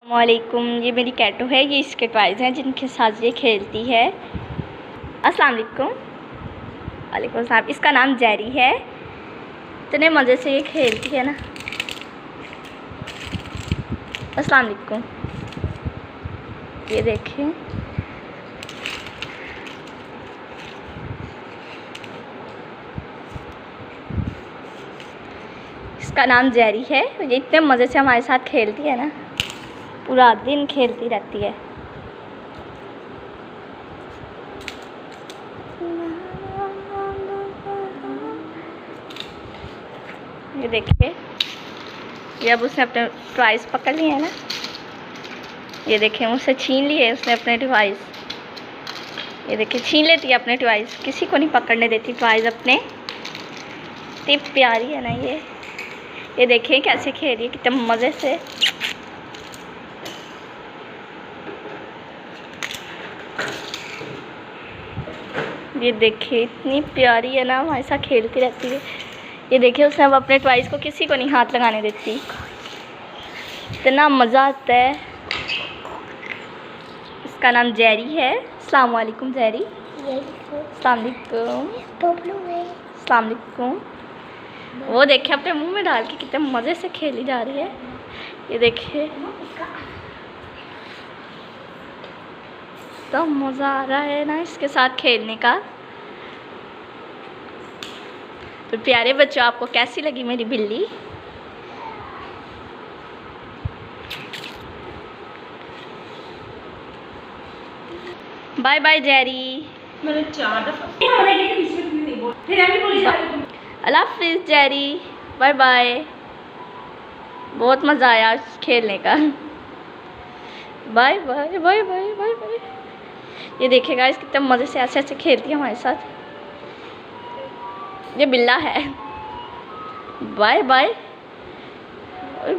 वालेकुम। ये मेरी कैटो है, ये इसके टॉयज़ हैं जिनके साथ ये खेलती है। अस्सलाम वालेकुम। वालेकुम सलाम। इसका नाम जेरी है। इतने मज़े से ये खेलती है ना। अस्सलाम वालेकुम। ये देखें, इसका नाम जेरी है। ये इतने मज़े से हमारे साथ खेलती है ना, पूरा दिन खेलती रहती है। ये देखिए, ये अब उसने अपने टॉयज़ पकड़ लिए हैं ना। ये देखिए, मुझसे छीन लिए उसने अपने टॉयज़। ये देखिए, छीन लेती है अपने टॉयज़, किसी को नहीं पकड़ने देती टॉयज़ अपने। इतनी प्यारी है ना ये देखिए कैसे खेल रही है, कितने मज़े से। ये देखिए, इतनी प्यारी है ना, हमारे साथ खेलती रहती है। ये देखिए, उसने अब अपने टॉयज़ को किसी को नहीं हाथ लगाने देती। इतना मज़ा आता है। इसका नाम जेरी है। अस्सलाम वालेकुम जेरी। अस्सलाम वालेकुम। अस्सलाम वालेकुम। वो देखिए, अपने मुंह में डाल के कितने मज़े से खेली जा रही है। ये देखिए, तो मज़ा आ रहा है ना इसके साथ खेलने का। तो प्यारे बच्चों, आपको कैसी लगी मेरी बिल्ली? Bye bye Jerry. मैंने 4 दफ़ा अल्लाह हाफिज़ जेरी। Bye bye. बहुत मज़ा आया खेलने का। Bye bye bye bye bye bye. ये देखिएगा, इस कितने मज़े से ऐसे ऐसे खेलती है हमारे साथ। ये बिल्ला है। Bye bye.